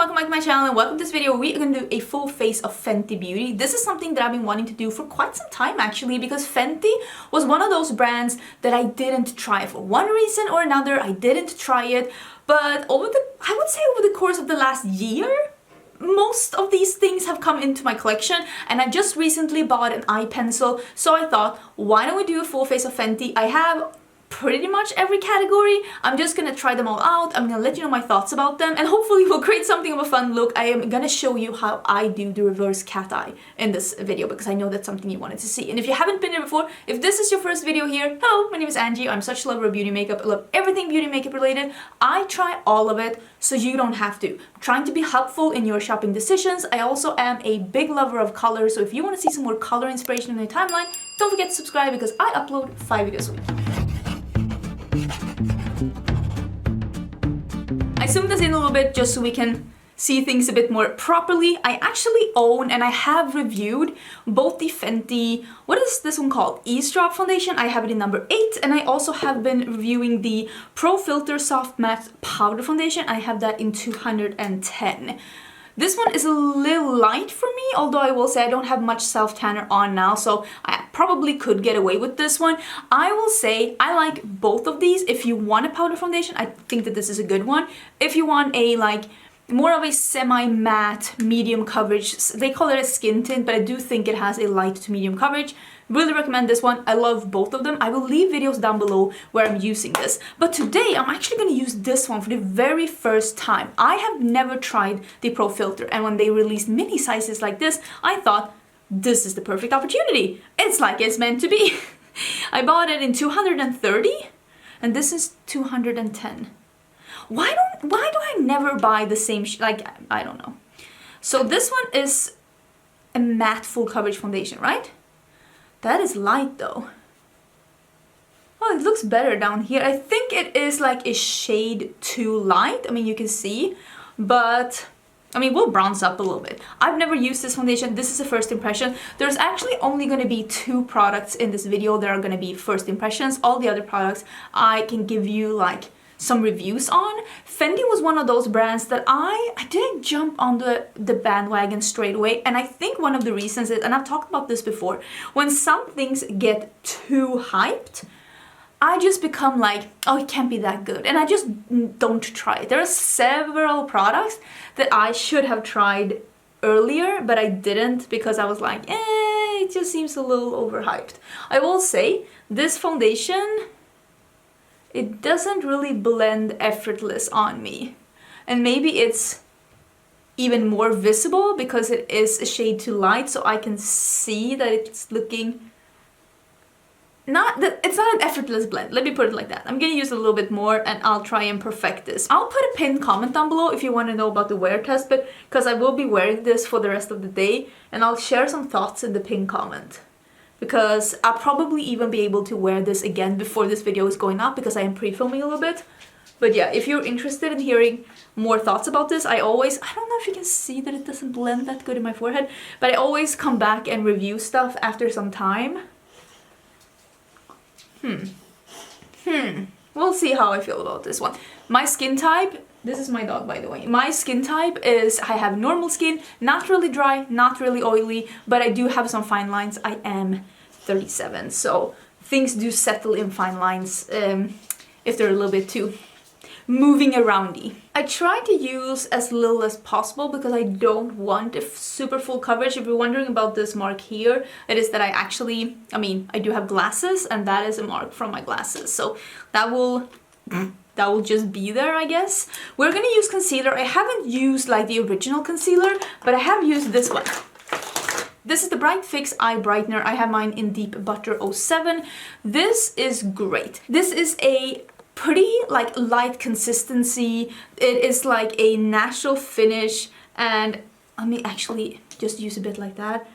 welcome back to my channel and welcome to this video. We are going to do a full face of Fenty Beauty. This is something that I've been wanting to do for quite some time actually, because Fenty was one of those brands that I didn't try for one reason or another. I didn't try it, but I would say over the course of the last year, most of these things have come into my collection, and I just recently bought an eye pencil, so I thought, why don't we do a full face of Fenty? I have pretty much every category. I'm just gonna try them all out. I'm gonna let you know my thoughts about them, and hopefully we'll create something of a fun look. I am gonna show you how I do the reverse cat eye in this video, because I know that's something you wanted to see. And if you haven't been here before, if this is your first video here, hello, my name is Angie. I'm such a lover of beauty makeup. I love everything beauty makeup related. I try all of it, so you don't have to. I'm trying to be helpful in your shopping decisions. I also am a big lover of color, so if you want to see some more color inspiration in your timeline, don't forget to subscribe, because I upload 5 videos a week. I zoomed this in a little bit just so we can see things a bit more properly. I actually own and I have reviewed both the Fenty, what is this one called? Eavesdrop foundation. I have it in number 8, and I also have been reviewing the Pro Filter Soft Matte Powder Foundation. I have that in 210. This one is a little light for me, although I will say I don't have much self-tanner on now, so I probably could get away with this one. I will say I like both of these. If you want a powder foundation, I think that this is a good one. If you want a more of a semi-matte medium coverage, they call it a skin tint, but I do think it has a light to medium coverage. Really recommend this one. I love both of them. I will leave videos down below where I'm using this. But today I'm actually going to use this one for the very first time. I have never tried the Pro Filter, and when they released mini sizes like this, I thought this is the perfect opportunity. It's like it's meant to be. I bought it in 230 and this is 210. Why do I never buy the same I don't know. So this one is a matte full coverage foundation, right? That is light though. Oh, it looks better down here. I think it is like a shade too light. I mean, you can see, but I mean, we'll bronze up a little bit. I've never used this foundation. This is a first impression. There's actually only going to be 2 products in this video that are going to be first impressions. All the other products I can give you some reviews on. Fenty was one of those brands that I didn't jump on the bandwagon straight away, and I think one of the reasons is, and I've talked about this before, when some things get too hyped, I just become like, oh, it can't be that good, and I just don't try it. There are several products that I should have tried earlier, but I didn't, because I was like, it just seems a little overhyped. I will say, this foundation, it doesn't really blend effortless on me. And maybe it's even more visible because it is a shade too light, so I can see that it's looking it's not an effortless blend. Let me put it like that. I'm gonna use a little bit more and I'll try and perfect this. I'll put a pinned comment down below if you want to know about the wear test, but because I will be wearing this for the rest of the day, and I'll share some thoughts in the pinned comment, because I'll probably even be able to wear this again before this video is going up, because I am pre-filming a little bit. But yeah, if you're interested in hearing more thoughts about this, I don't know if you can see that it doesn't blend that good in my forehead, but I always come back and review stuff after some time. We'll see how I feel about this one. My skin type, this is my dog by the way. My skin type is, I have normal skin, not really dry, not really oily, but I do have some fine lines. I am 37, so things do settle in fine lines if they're a little bit too moving aroundy. I try to use as little as possible because I don't want a super full coverage. If you're wondering about this mark here, it is that I do have glasses, and that is a mark from my glasses. So that will just be there, I guess. We're gonna use concealer. I haven't used the original concealer, but I have used this one. This is the Bright Fix Eye Brightener. I have mine in Deep Butter 07. This is great. This is a pretty light consistency. It is like a natural finish, and let me actually just use a bit like that.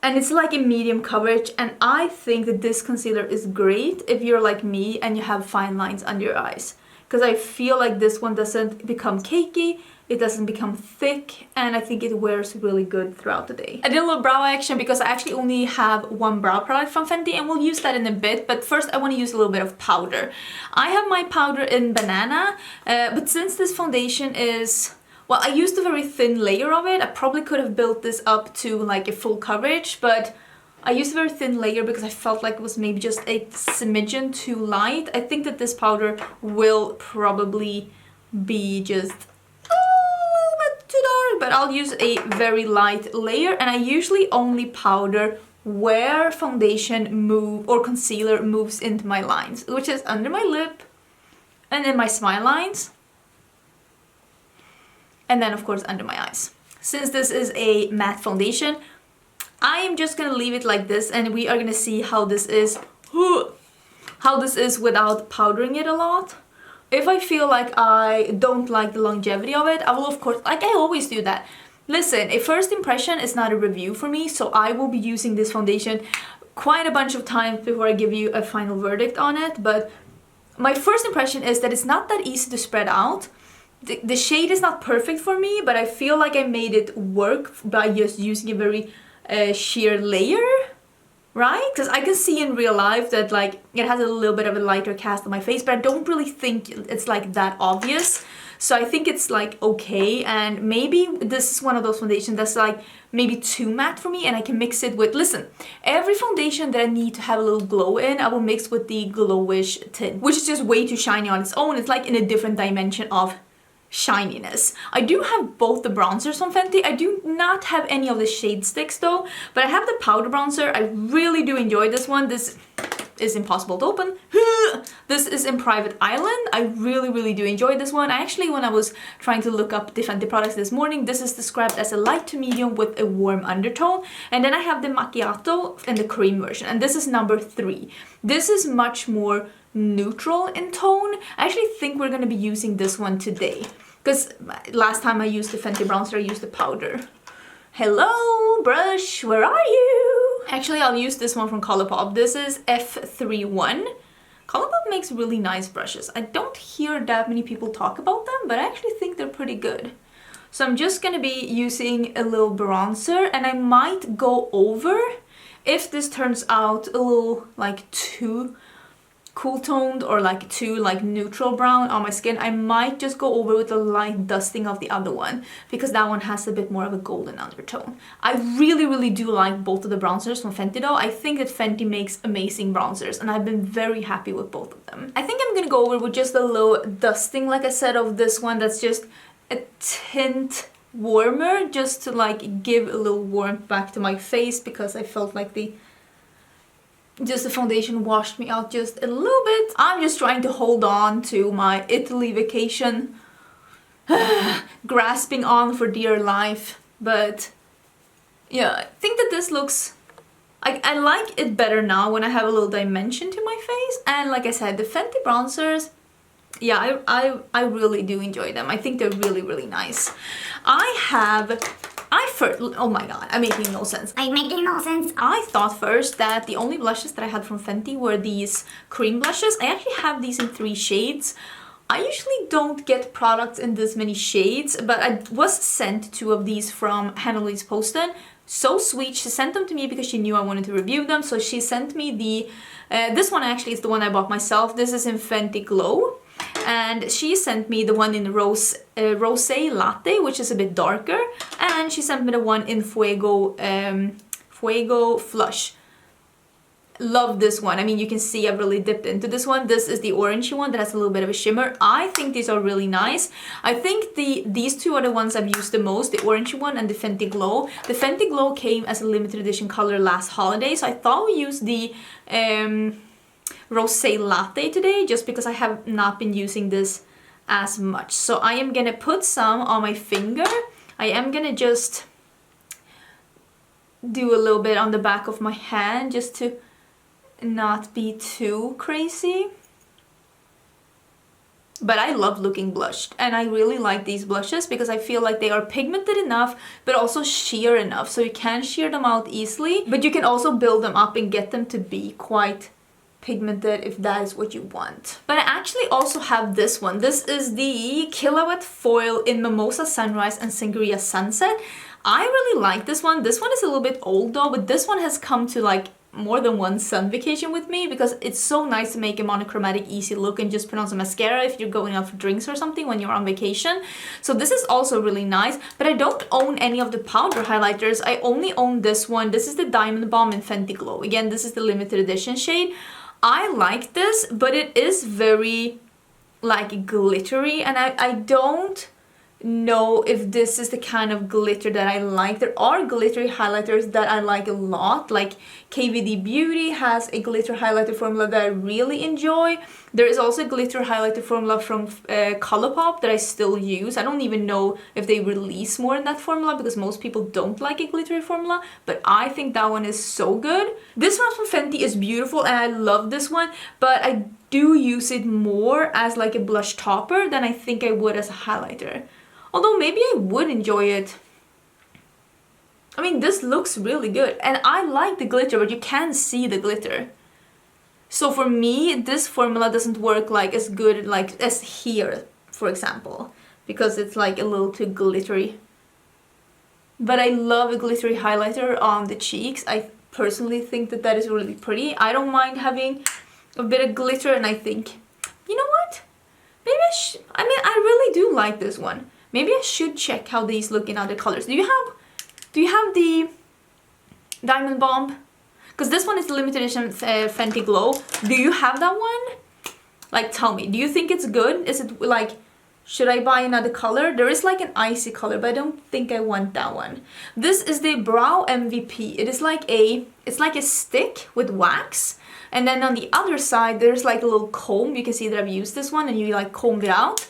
And it's like a medium coverage, and I think that this concealer is great if you're like me and you have fine lines under your eyes, because I feel like this one doesn't become cakey, it doesn't become thick, and I think it wears really good throughout the day. I did a little brow action because I actually only have one brow product from Fenty, and we'll use that in a bit, but first I want to use a little bit of powder. I have my powder in Banana, but since this foundation is well, I used a very thin layer of it. I probably could have built this up to like a full coverage, but I used a very thin layer because I felt like it was maybe just a smidgen too light. I think that this powder will probably be just a little bit too dark, but I'll use a very light layer, and I usually only powder where foundation move or concealer moves into my lines, which is under my lip and in my smile lines, and then of course under my eyes. Since this is a matte foundation, I am just gonna leave it like this, and we are gonna see how this is without powdering it a lot. If I feel like I don't like the longevity of it, I will of course, like I always do that. Listen, a first impression is not a review for me, so I will be using this foundation quite a bunch of times before I give you a final verdict on it, but my first impression is that it's not that easy to spread out. The shade is not perfect for me, but I feel like I made it work by just using a very sheer layer, right? Because I can see in real life that like it has a little bit of a lighter cast on my face, but I don't really think it's like that obvious. So I think it's like okay, and maybe this is one of those foundations that's like maybe too matte for me, and I can mix it with, listen, every foundation that I need to have a little glow in, I will mix with the glowish tint, which is just way too shiny on its own. It's like in a different dimension of shininess. I do have both the bronzers from Fenty. I do not have any of the shade sticks though, but I have the powder bronzer. I really do enjoy this one. This is impossible to open. This is in Private Island. I really do enjoy this one. I actually, when I was trying to look up the Fenty products this morning, this is described as a light to medium with a warm undertone. And then I have the macchiato and the cream version, and this is number 3. This is much more neutral in tone. I actually think we're going to be using this one today, because last time I used the Fenty bronzer, I used the powder. Hello, brush, where are you? Actually, I'll use this one from Colourpop. This is F31. Colourpop makes really nice brushes. I don't hear that many people talk about them, but I actually think they're pretty good. So I'm just going to be using a little bronzer, and I might go over, if this turns out a little like too cool toned or like too like neutral brown on my skin, I might just go over with a light dusting of the other one, because that one has a bit more of a golden undertone. I really do like both of the bronzers from Fenty though. I think that Fenty makes amazing bronzers, and I've been very happy with both of them. I think I'm gonna go over with just a low dusting, like I said, of this one that's just a tint warmer, just to like give a little warmth back to my face, because I felt like the foundation washed me out just a little bit. I'm just trying to hold on to my Italy vacation, grasping on for dear life. But yeah, I think that this looks, I like it better now when I have a little dimension to my face. And like I said, the Fenty bronzers, yeah, I really do enjoy them. I think they're really nice. Oh my god, I'm making no sense. I thought first that the only blushes that I had from Fenty were these cream blushes. I actually have these in 3 shades. I usually don't get products in this many shades, but I was sent 2 of these from Hannah-Louise Poston. So sweet. She sent them to me because she knew I wanted to review them. So she sent me the, this one actually is the one I bought myself. This is in Fenty Glow. And she sent me the one in Rosé Latte, which is a bit darker, and she sent me the one in Fuego Flush. Love this one. I mean, you can see I've really dipped into this one. This is the orangey one that has a little bit of a shimmer. I think these are really nice. I think these 2 are the ones I've used the most, the orangey one and the Fenty Glow. The Fenty Glow came as a limited edition color last holiday, so I thought we used the Rosé Latte today, just because I have not been using this as much. So I am gonna put some on my finger. I am gonna just do a little bit on the back of my hand, just to not be too crazy. But I love looking blushed, and I really like these blushes because I feel like they are pigmented enough but also sheer enough, so you can sheer them out easily, but you can also build them up and get them to be quite pigmented if that is what you want. But I actually also have this one. This is the Kilowatt Foil in Mimosa Sunrise and Sangria Sunset. I really like this one. This one is a little bit old though, but this one has come to like more than one sun vacation with me because it's so nice to make a monochromatic easy look and just put on some mascara if you're going out for drinks or something when you're on vacation. So this is also really nice, but I don't own any of the powder highlighters. I only own this one. This is the Diamond Bomb in Fenty Glow. Again, this is the limited edition shade. I like this, but it is very like glittery, and I don't know if this is the kind of glitter that I like. There are glittery highlighters that I like a lot, like OPV Beauty has a glitter highlighter formula that I really enjoy. There is also a glitter highlighter formula from Colourpop that I still use. I don't even know if they release more in that formula because most people don't like a glittery formula, but I think that one is so good. This one from Fenty is beautiful and I love this one, but I do use it more as like a blush topper than I think I would as a highlighter. Although maybe I would enjoy it. I mean, this looks really good. And I like the glitter, but you can see the glitter. So for me, this formula doesn't work like as good like as here, for example. Because it's like a little too glittery. But I love a glittery highlighter on the cheeks. I personally think that that is really pretty. I don't mind having a bit of glitter, and I think, you know what? Maybe I mean, I really do like this one. Maybe I should check how these look in other colors. Do you have the Diamond Bomb? Because this one is the limited edition Fenty Glow. Do you have that one? Like, tell me. Do you think it's good? Is it like, should I buy another color? There is like an icy color, but I don't think I want that one. This is the Brow MVP. It is like it's like a stick with wax. And then on the other side, there's like a little comb. You can see that I've used this one and you like comb it out.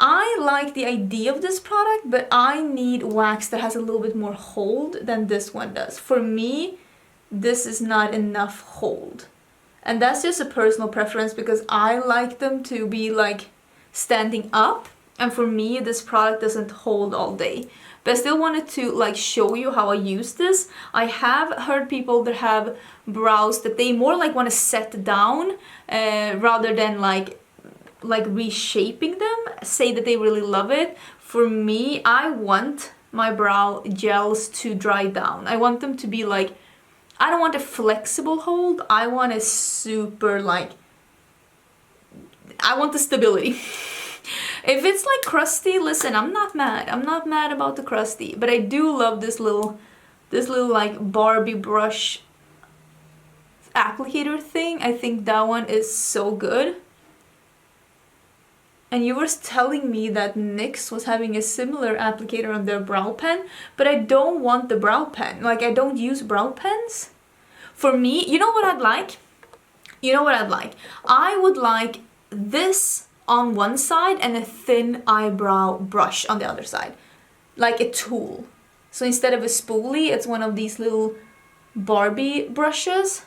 I like the idea of this product, but I need wax that has a little bit more hold than this one does. For me, this is not enough hold. And that's just a personal preference because I like them to be like standing up. And for me, this product doesn't hold all day. But I still wanted to like show you how I use this. I have heard people that have brows that they more like want to set down rather than like reshaping them, say that they really love it. For me, I want my brow gels to dry down. I want them to be like, I don't want a flexible hold. I want a super like, I want the stability. If it's like crusty, listen, I'm not mad. I'm not mad about the crusty, but I do love this little like Barbie brush applicator thing. I think that one is so good. And you were telling me that NYX was having a similar applicator on their brow pen, but I don't want the brow pen. Like, I don't use brow pens. For me, you know what I'd like? You know what I'd like? I would like this on one side and a thin eyebrow brush on the other side. Like a tool. So instead of a spoolie, it's one of these little Barbie brushes.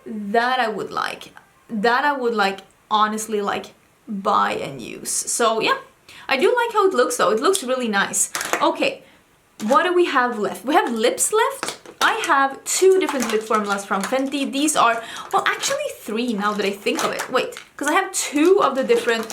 That I would like. That I would like, honestly, like buy and use. So yeah, I do like how it looks though. It looks really nice. Okay, what do we have left? We have lips left. I have two different lip formulas from Fenty. These are, well, actually three now that I think of it. Wait, because I have two of the different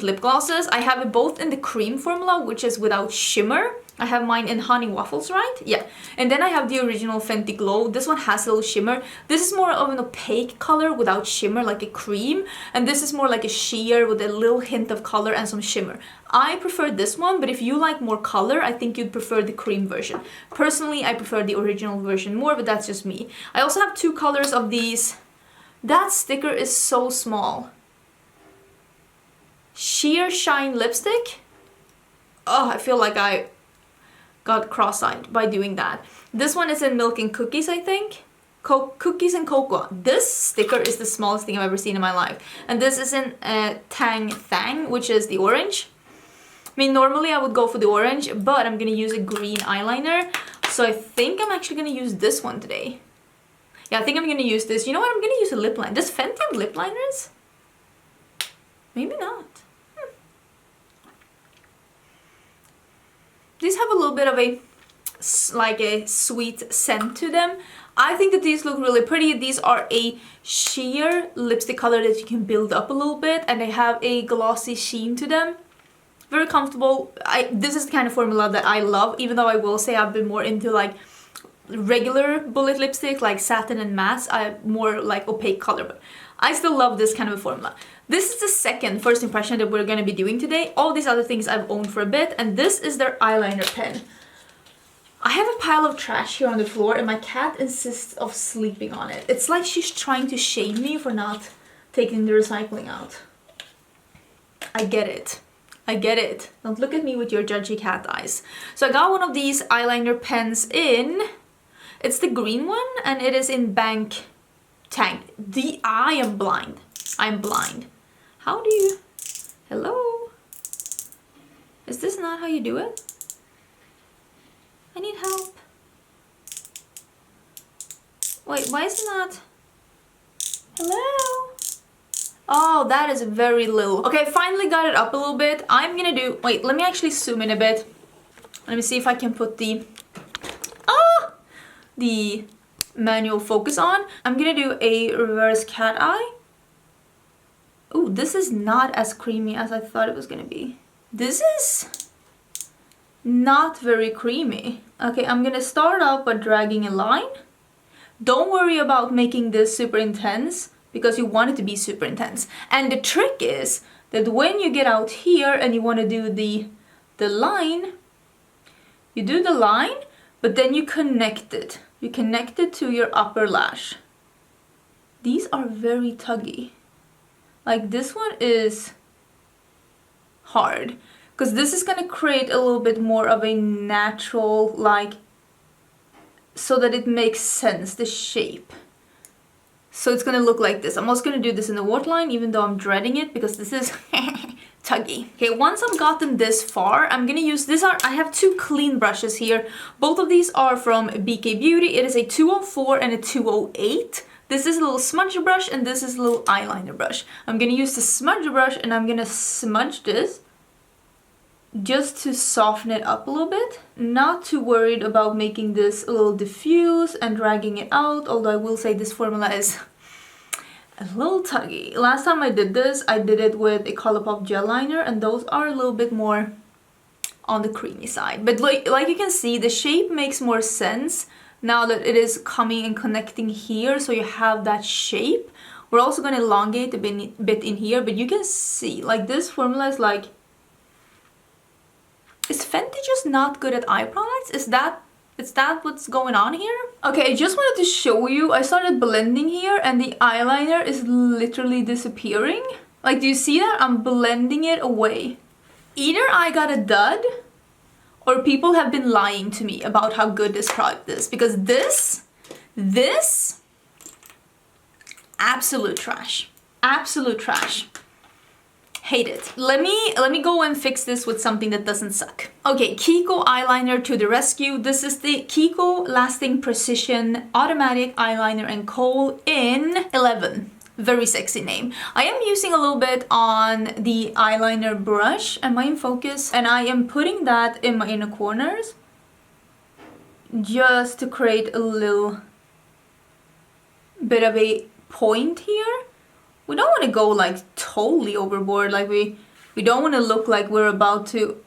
lip glosses. I have it both in the cream formula, which is without shimmer. I have mine in Honey Waffles, right? Yeah. And then I have the original Fenty Glow. This one has a little shimmer. This is more of an opaque color without shimmer, like a cream. And this is more like a sheer with a little hint of color and some shimmer. I prefer this one, but if you like more color, I think you'd prefer the cream version. Personally, I prefer the original version more, but that's just me. I also have two colors of these. That sticker is so small. Sheer Shine Lipstick. Oh, I feel like I got cross-eyed by doing that. This one is in Milk and Cookies, I think. Cookies and Cocoa. This sticker is the smallest thing I've ever seen in my life. And this is in Tang Thang, which is the orange. I mean, normally I would go for the orange, but I'm gonna use a green eyeliner. So I think I'm actually gonna use this one today. Yeah, I think I'm gonna use this. You know what? I'm gonna use a lip liner. Does Fenty have lip liners? Maybe not. These have a little bit of a sweet scent to them. I think that these look really pretty. These are a sheer lipstick color that you can build up a little bit, and they have a glossy sheen to them. Very comfortable. This is the kind of formula that I love, even though I will say I've been more into like regular bullet lipstick like satin and matte, I more like opaque color, but I still love this kind of a formula. This is the second first impression that we're going to be doing today. All these other things I've owned for a bit, and this is their eyeliner pen. I have a pile of trash here on the floor and my cat insists of sleeping on it. It's like she's trying to shame me for not taking the recycling out. I get it. I get it. Don't look at me with your judgy cat eyes. So I got one of these eyeliner pens in, it's the green one, and it is in Bank Tank. I am blind. I'm blind. How do you... Hello? Is this not how you do it? I need help. Wait, why is it not... Hello? Oh, that is very little. Okay, I finally got it up a little bit. I'm gonna do... Wait, let me actually zoom in a bit. Let me see if I can put the manual focus on. I'm gonna do a reverse cat eye. Ooh, this is not as creamy as I thought it was gonna be. This is not very creamy. Okay, I'm gonna start out by dragging a line. Don't worry about making this super intense because you want it to be super intense. And the trick is that when you get out here and you want to do the line, you do the line, but then you connect it. You connect it to your upper lash. These are very tuggy. Like this one is hard because this is going to create a little bit more of a natural, like, so that it makes sense, the shape. So it's going to look like this. I'm also going to do this in the waterline, even though I'm dreading it because this is tuggy. Okay, once I've gotten this far, I'm going to use I have two clean brushes here. Both of these are from BK Beauty. It is a 204 and a 208. This is a little smudge brush and this is a little eyeliner brush. I'm going to use the smudge brush and I'm going to smudge this just to soften it up a little bit. Not too worried about making this a little diffuse and dragging it out, although I will say this formula is a little tuggy. Last time I did this, I did it with a Colourpop gel liner and those are a little bit more on the creamy side. But like you can see, the shape makes more sense now that it is coming and connecting here, so you have that shape. We're also going to elongate a bit in here, but you can see like this formula is like... Is Fenty just not good at eye products? Is that what's going on here? Okay, I just wanted to show you, I started blending here and the eyeliner is literally disappearing. Like, do you see that? I'm blending it away. Either I got a dud or people have been lying to me about how good this product is, because this, absolute trash. Absolute trash. Hate it. Let me go and fix this with something that doesn't suck. Okay, Kiko eyeliner to the rescue. This is the Kiko Lasting Precision Automatic Eyeliner and Kohl in 11. Very sexy name. I am using a little bit on the eyeliner brush. Am I in focus? And I am putting that in my inner corners just to create a little bit of a point here. We don't want to go like totally overboard, like we don't want to look like we're about to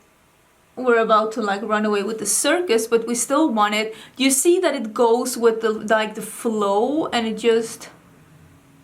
like run away with the circus, but we still want it. You see that it goes with the flow and it just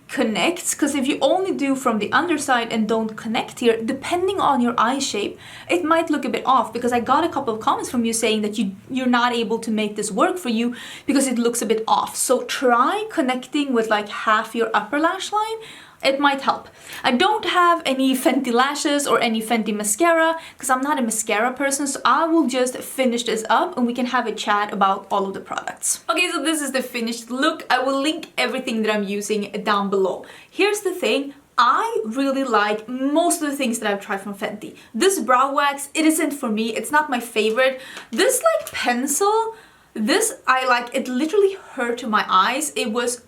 connects, because if you only do from the underside and don't connect here, depending on your eye shape, it might look a bit off, because I got a couple of comments from you saying that you're not able to make this work for you because it looks a bit off. So try connecting with like half your upper lash line. It might help. I don't have any Fenty lashes or any Fenty mascara because I'm not a mascara person, so I will just finish this up and we can have a chat about all of the products. Okay, so this is the finished look. I will link everything that I'm using down below. Here's the thing. I really like most of the things that I've tried from Fenty. This brow wax, it isn't for me. It's not my favorite. This like pencil, this I like. It literally hurt my eyes. It was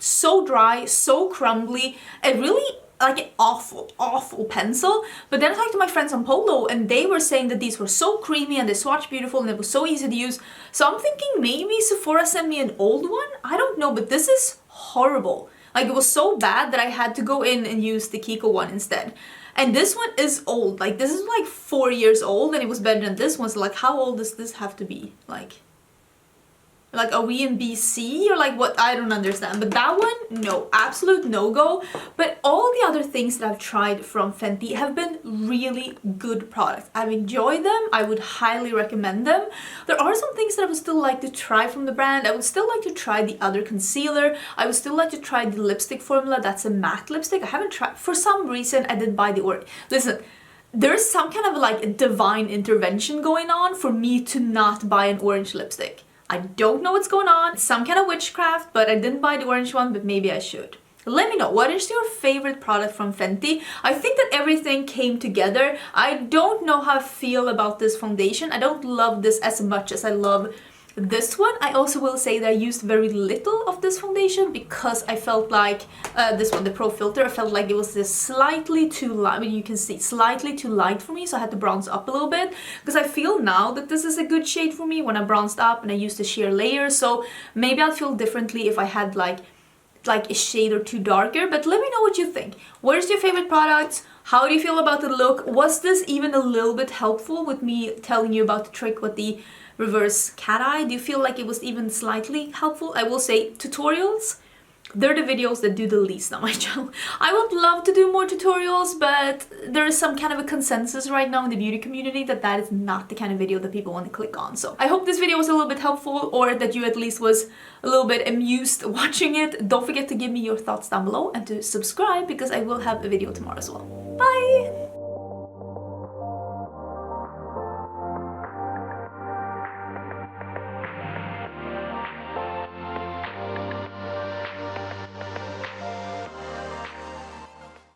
so dry, so crumbly, a really like an awful pencil. But then I talked to my friends on Polo and they were saying that these were so creamy and they swatched beautiful and it was so easy to use. So I'm thinking maybe Sephora sent me an old one. I don't know, but this is horrible. Like, it was so bad that I had to go in and use the Kiko one instead. And this one is old. Like, this is like 4 years old and it was better than this one. So like, how old does this have to be? Like, Like, are we in BC or like what? I don't understand. But that one, no, absolute no-go. But all the other things that I've tried from Fenty have been really good products. I've enjoyed them. I would highly recommend them. There are some things that I would still like to try from the brand. I would still like to try the other concealer. I would still like to try the lipstick formula. That's a matte lipstick. I haven't tried. For some reason, I did buy the orange. Listen, there's some kind of like divine intervention going on for me to not buy an orange lipstick. I don't know what's going on, some kind of witchcraft, but I didn't buy the orange one, but maybe I should. Let me know, what is your favorite product from Fenty? I think that everything came together. I don't know how I feel about this foundation. I don't love this as much as I love this one. I also will say that I used very little of this foundation because I felt like this one, the Pro Filter, I felt like it was just slightly too light. I mean, you can see slightly too light for me, so I had to bronze up a little bit because I feel now that this is a good shade for me when I bronzed up and I used the sheer layer. So maybe I'll feel differently if I had like a shade or two darker. But let me know what you think. What is your favorite product? How do you feel about the look? Was this even a little bit helpful with me telling you about the trick with the reverse cat eye? Do you feel like it was even slightly helpful? I will say tutorials, they're the videos that do the least on my channel. I would love to do more tutorials, but there is some kind of a consensus right now in the beauty community that that is not the kind of video that people want to click on. So I hope this video was a little bit helpful, or that you at least was a little bit amused watching it. Don't forget to give me your thoughts down below and to subscribe because I will have a video tomorrow as well. Bye!